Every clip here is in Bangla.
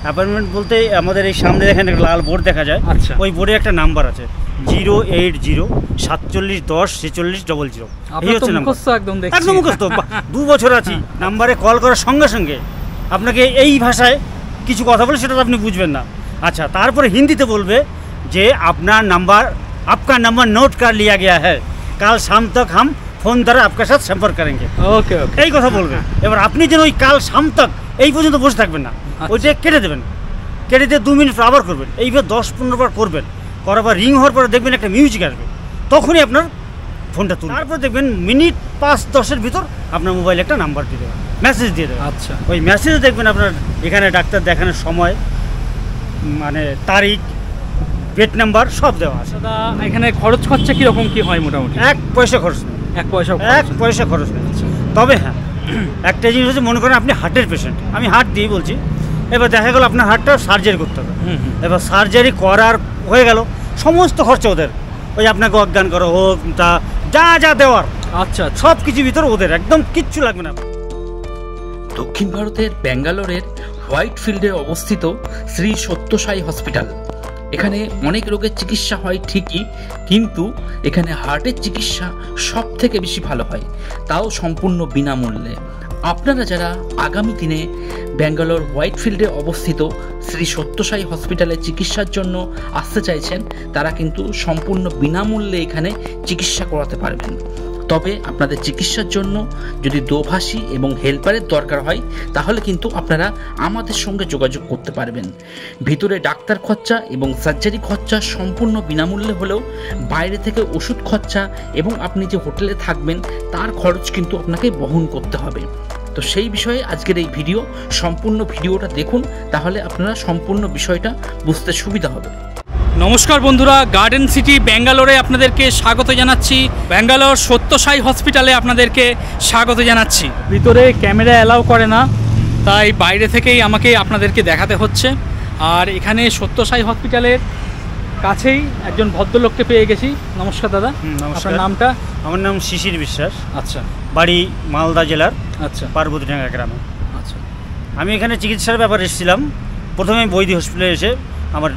অ্যাপয়েন্টমেন্ট বলতে আমাদের এই সামনে এখানে লাল বোর্ড দেখা যায়। আচ্ছা, ওই বোর্ডে একটা নাম্বার আছে 080 4710 4600। এই হচ্ছে নাম্বার। একদম মুখস্থ। 2 বছর আছি। নাম্বারে কল করার সঙ্গে সঙ্গে আপনাকে এই ভাষায় কিছু কথা বলে সেটা তো আপনি বুঝবেন না। আচ্ছা, তারপরে হিন্দিতে বলবে যে আপনার নাম্বার आपका नंबर नोट कर लिया गया है, কাল शाम तक हम ফোন দ্বারা আপনার সাথে সম্পর্ক করেंगे। ওকে ওকে, এই কথা বলবে। এবার আপনি যেন ওই কাল শাম তক এই পর্যন্ত বসে থাকবেন না, ওইটা কেটে দেবেন। কেটে দিয়ে 2 মিনিট আবার করবেন। এইভাবে 10-15 বার করবেন। করার পর রিং হওয়ার পরে দেখবেন একটা মিউজিক আসবে, তখনই আপনার ফোনটা তুলবেন। তারপর দেখবেন মিনিট 5-10-এর ভিতর আপনার মোবাইলে একটা নাম্বার দিয়ে দেবেন, মেসেজ দিয়ে দেবেন। আচ্ছা, ওই মেসেজে দেখবেন আপনার এখানে ডাক্তার দেখানোর সময়, মানে তারিখ, পেট নাম্বার সব দেওয়া আছে। দাদা এখানে খরচ খরচা কীরকম কী হয় মোটামুটি? 1 পয়সা খরচ নেই। 1 পয়সা? 1 পয়সা খরচ নেই। তবে হ্যাঁ, একটা জিনিস হচ্ছে, মনে করেন আপনি হার্টের পেশেন্ট, আমি হার্ট দিয়ে বলছি। এবার দেখা গেল আপনার হার্টটা সার্জারি করতে হবে। এবার সার্জারি করার হয়ে গেল, সমস্ত খরচা ওদের। ওই আপনাকে অজ্ঞান করা হোক, তা যা যা দেওয়ার, আচ্ছা, সব কিছু ভিতরে ওদের, একদম কিচ্ছু লাগবে না। দক্ষিণ ভারতের ব্যাঙ্গালোরের হোয়াইট ফিল্ডে অবস্থিত শ্রী সত্য সাই হসপিটাল। এখানে অনেক রোগের চিকিৎসা হয় ঠিকই, কিন্তু এখানে হার্টের চিকিৎসা সব থেকে বেশি ভালো হয়, তাও সম্পূর্ণ বিনামূল্যে। আপনারা যারা আগামী দিনে ব্যাঙ্গালোর হোয়াইট ফিল্ডে অবস্থিত শ্রী সত্য সাই হসপিটালে চিকিৎসার জন্য আসতে চাইছেন, তারা কিন্তু সম্পূর্ণ বিনামূল্যে এখানে চিকিৎসা করাতে পারবেন। তবে আপনাদের চিকিৎসার জন্য যদি দোভাষী এবং হেল্পারের দরকার হয়, তাহলে কিন্তু আপনারা আমাদের সঙ্গে যোগাযোগ করতে পারবেন। ভিতরে ডাক্তার খরচা এবং সার্জারি খরচা সম্পূর্ণ বিনামূল্যে হলেও বাইরে থেকে ওষুধ খরচা এবং আপনি যে হোটেলে থাকবেন তার খরচ কিন্তু আপনাকে বহন করতে হবে। তো সেই বিষয়ে আজকের এই ভিডিও, সম্পূর্ণ ভিডিওটা দেখুন, তাহলে আপনারা সম্পূর্ণ বিষয়টা বুঝতে সুবিধা হবে। নমস্কার বন্ধুরা, গার্ডেন সিটি ব্যাঙ্গালোরে আপনাদেরকে স্বাগত জানাচ্ছি। ব্যাঙ্গালোর সত্য সাই হসপিটালে আপনাদেরকে স্বাগত জানাচ্ছি। ভিতরে ক্যামেরা অ্যালাউ করে না, তাই বাইরে থেকেই আমাকে আপনাদেরকে দেখাতে হচ্ছে। আর এখানে সত্য সাই হসপিটালের কাছেই একজন ভদ্রলোককে পেয়ে গেছি। নমস্কার দাদা। নমস্কার। আপনার নামটা? আমার নাম শিশির বিশ্বাস। আচ্ছা, বাড়ি মালদা জেলার আচ্ছা, পার্বতীডাঙ্গা গ্রামে। আচ্ছা, আমি এখানে চিকিৎসার ব্যাপারে এসেছিলাম। প্রথমে বৈদি হসপিটালে এসে আমার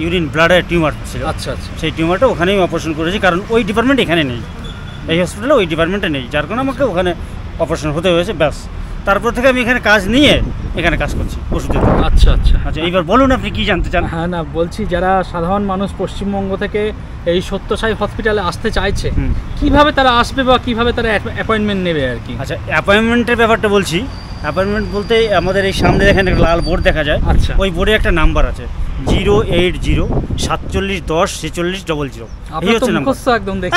ইউরিন ব্লাডের টিউমার ছিল। আচ্ছা আচ্ছা, সেই টিউমারটা ওখানেই অপারেশন করেছি, কারণ ওই ডিপার্টমেন্ট এখানে নেই, এই হসপিটালে ওই ডিপার্টমেন্টে নেই, যার কারণে আমাকে ওখানে অপারেশন হতে হয়েছে। ব্যাস, তারপর থেকে আমি এখানে কাজ নিয়ে এখানে কাজ করছি ওষুধের। আচ্ছা আচ্ছা আচ্ছা, এইবার বলুন আপনি কি জানতে চান? হ্যাঁ, না বলছি, যারা সাধারণ মানুষ পশ্চিমবঙ্গ থেকে এই সত্য সাই হসপিটালে আসতে চাইছে, কিভাবে তারা আসবে বা কিভাবে তারা অ্যাপয়েন্টমেন্ট নেবে আর কি? আচ্ছা, অ্যাপয়েন্টমেন্টের ব্যাপারটা বলছি। অ্যাপয়েন্টমেন্ট বলতে আমাদের এই সামনে এখানে লাল বোর্ড দেখা যায়। আচ্ছা, ওই বোর্ডে একটা নাম্বার আছে 080 4710 4600। এই হচ্ছে নাম্বার।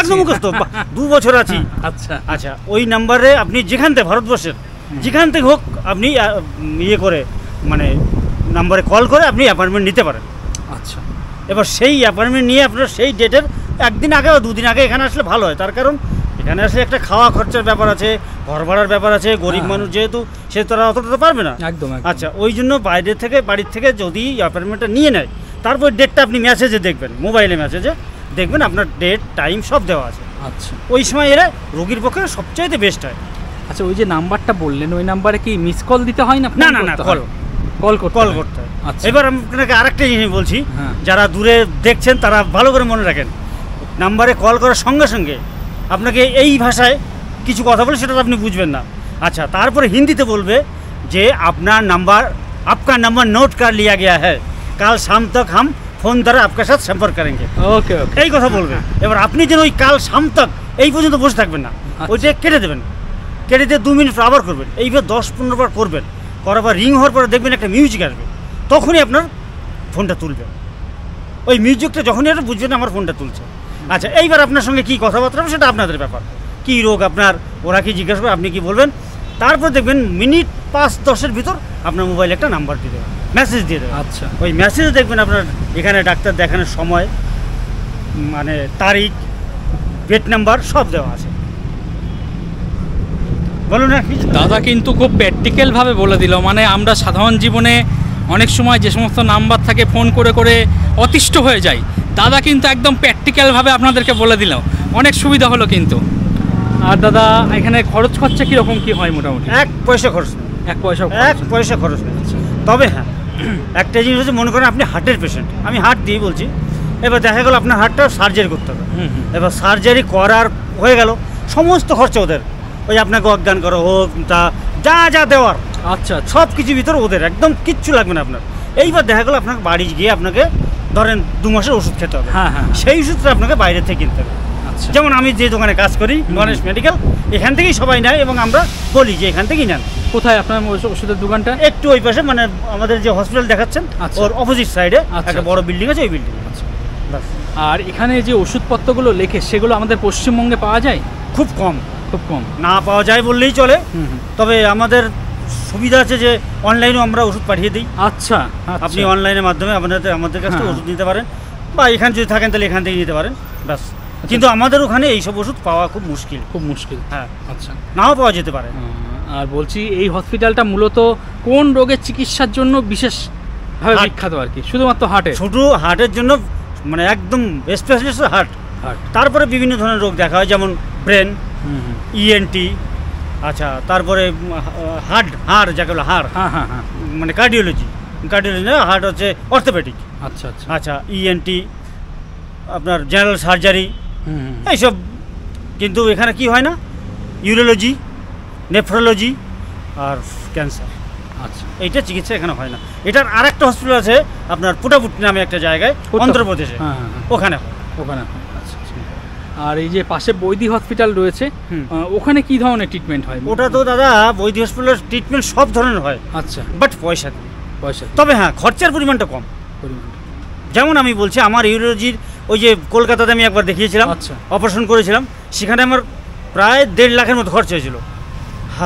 একদম মুখস্থ। 2 বছর আছি। আচ্ছা আচ্ছা, ওই নাম্বারে আপনি যেখান থেকে, ভারতবর্ষের যেখান থেকে হোক, আপনি ইয়ে করে, মানে নাম্বারে কল করে আপনি অ্যাপয়েন্টমেন্ট নিতে পারেন। আচ্ছা, এবার সেই অ্যাপয়েন্টমেন্ট নিয়ে আপনার সেই ডেটের 1 দিন আগে বা 2 দিন আগে এখানে আসলে ভালো হয়। তার কারণ এখানে আসলে একটা খাওয়া খরচার ব্যাপার আছে, ঘর ভাড়ার ব্যাপার আছে। গরিব মানুষ যেহেতু, সে তারা অতটা তো পারবে না। একদম। আচ্ছা, ওই জন্য বাইরে থেকে, বাড়ির থেকে যদি অ্যাপয়েন্টমেন্টটা নিয়ে নেয়, তারপর ডেটটা আপনি মেসেজে দেখবেন, মোবাইলে মেসেজে দেখবেন আপনার ডেট টাইম সব দেওয়া আছে। আচ্ছা, ওই সময় এরা রোগীর পক্ষে সবচাইতে বেস্ট হয়। আচ্ছা, ওই যে নাম্বারটা বললেন, ওই নাম্বারে কি মিস কল দিতে হয় না? না না না, কল করতে হয়। আচ্ছা, এবার আপনাকে আরেকটা জিনিস বলছি, হ্যাঁ, যারা দূরে দেখছেন তারা ভালো করে মনে রাখেন, নাম্বারে কল করার সঙ্গে সঙ্গে আপনাকে এই ভাষায় কিছু কথা বলে সেটা তো আপনি বুঝবেন না। আচ্ছা, তারপরে হিন্দিতে বলবে যে আপনার নাম্বার आपका नंबर नोट कर लिया गया है, কাল शाम तक हम ফোন দ্বারা আপনার সাথে সম্পর্ক করেंगे। ওকে ওকে, এই কথা বলবে। এবার আপনি যেন ওই কাল শাম তক এই পর্যন্ত বসে থাকবেন না, ওইটা কেটে দেবেন। কেটে দিয়ে 2 মিনিট আবার করবেন। এইভাবে 10-15 বার করবেন। করার পর রিং হওয়ার পরে দেখবেন একটা মিউজিক আসবে, তখনই আপনার ফোনটা তুলবে। ওই মিউজিকটা যখনই এটা বুঝবেন আমার ফোনটা তুলছে। আচ্ছা, এইবার আপনার সঙ্গে কী কথাবার্তা হবে সেটা আপনাদের ব্যাপার। কী রোগ আপনার, ওরা কি জিজ্ঞাসা করবে, আপনি কি বলবেন। তারপর দেখবেন মিনিট 5-10-এর ভিতর আপনার মোবাইলে একটা নাম্বার দিয়ে দেবে, মেসেজ দিয়ে দেবে। আচ্ছা, ওই মেসেজে দেখবেন আপনার এখানে ডাক্তার দেখানোর সময়, মানে তারিখ, পেট নাম্বার সব দেওয়া আছে। বলুন না। দাদা কিন্তু খুব প্র্যাকটিক্যালভাবে বলে দিল। মানে আমরা সাধারণ জীবনে অনেক সময় যে সমস্ত নাম্বার থাকে ফোন করে করে অতিষ্ঠ হয়ে যায়, দাদা কিন্তু একদম প্র্যাকটিক্যালভাবে আপনাদেরকে বলে দিল। অনেক সুবিধা হলো কিন্তু। আর দাদা এখানে খরচা কীরকম কী হয় মোটামুটি? 1 পয়সা খরচ নেই। 1 পয়সা? 1 পয়সা খরচ নেই। তবে হ্যাঁ, একটা জিনিস হচ্ছে, মনে করেন আপনি হার্টের পেশেন্ট, আমি হার্ট দিয়ে বলছি, এবার দেখা গেল আপনার হার্টটা সার্জারি করতে হবে। এবার সার্জারি করার হয়ে গেল, সমস্ত খরচা ওদের, ওই আপনাকে অজ্ঞান করা হোক, তা যা যা দেওয়ার আচ্ছা সব কিছু ভিতরে ওদের, একদম কিচ্ছু লাগবে না আপনার। এইবার দেখা গেলো আপনাকে বাড়ি গিয়ে আপনাকে ধরেন 2 মাসের ওষুধ খেতে হবে, হ্যাঁ হ্যাঁ, সেই ওষুধটা আপনাকে বাইরে থেকে কিনতে হবে। আচ্ছা, যেমন আমি যে দোকানে কাজ করি, গণেশ মেডিকেল, এখান থেকেই সবাই নেয় এবং আমরা বলি যে এখান থেকেই নেন। কোথায় আপনার ওষুধের দোকানটা? একটু ওই পাশে, মানে আমাদের যে হসপিটাল দেখাচ্ছেন আচ্ছা। ওর অপোজিট সাইডে আচ্ছা, একটা বড় বিল্ডিং আছে, ওই বিল্ডিং। আচ্ছা। আর এখানে যে ওষুধপত্রগুলো লেখে সেগুলো আমাদের পশ্চিমবঙ্গে পাওয়া যায়? খুব কম, খুব কম, না পাওয়া যায় বললেই চলে। তবে আমাদের সুবিধা আছে যে অনলাইনেও আমরা ওষুধ পাঠিয়ে দিই। আচ্ছা, আপনি অনলাইনের মাধ্যমে আমাদের কাছ থেকে হ্যাঁ। ওষুধ নিতে পারেন, বা এখানে যদি থাকেন তাহলে এখান থেকে নিতে পারেন, ব্যাস। কিন্তু আমাদের ওখানে এইসব ওষুধ পাওয়া খুব মুশকিল, খুব মুশকিল। হ্যাঁ, আচ্ছা, নাও পাওয়া যেতে পারে। আর বলছি এই হসপিটালটা মূলত কোন রোগের চিকিৎসার জন্য বিশেষভাবে হার্ট। বিখ্যাত আর কি? শুধুমাত্র হার্টে? শুধু হার্টের জন্য, মানে একদম স্পেশালিস্ট হার্ট। হার্ট, তারপরে বিভিন্ন ধরনের রোগ দেখা হয়, যেমন ব্রেন, ইএনটি, আচ্ছা, তারপরে হাড় যাকে বলে হাড়, হ্যাঁ হ্যাঁ হ্যাঁ, মানে কার্ডিওলজি না, হার্ট হচ্ছে অর্থোপেডিক। আচ্ছা আচ্ছা, আচ্ছা, ইএনটি, আপনার জেনারেল সার্জারি, এইসব। কিন্তু এখানে কি হয় না, ইউরোলজি, নেফ্রোলজি আর ক্যান্সার, আচ্ছা, এইটা চিকিৎসা এখানে হয় না। এটার আর একটা হসপিটাল আছে আপনার পুটাপুটি নামে একটা জায়গায়, অন্ধ্রপ্রদেশে, হ্যাঁ হ্যাঁ হ্যাঁ, ওখানে হয়। ওখানে হয়। আচ্ছা আচ্ছা। আর এই যে পাশে বৈদি হসপিটাল রয়েছে, হুম। ওখানে কি ধরনের ট্রিটমেন্ট হয়? ওটা তো দাদা বৈদ্য হসপিটালের ট্রিটমেন্ট সব ধরনের হয়, আচ্ছা, বাট পয়সা দিয়ে। পয়সা তবে হ্যাঁ, খরচার পরিমাণটা কম। পরিমাণ। যেমন আমি বলছি, আমার ইউরোলজির ওই যে কলকাতাতে আমি একবার দেখিয়েছিলাম, আচ্ছা, অপারেশন করেছিলাম, সেখানে আমার প্রায় 1.5 লাখের মতো খরচ হয়েছিল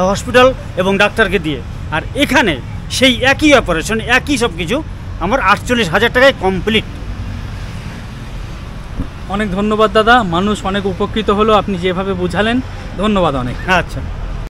হসপিটাল এবং ডাক্তারকে দিয়ে। আর এখানে সেই একই অপারেশন, একই সব কিছু আমার 48,000 টাকায় কমপ্লিট। অনেক ধন্যবাদ দাদা, মানুষ অনেক উপকৃত হলো আপনি যেভাবে বুঝালেন, ধন্যবাদ অনেক। আচ্ছা।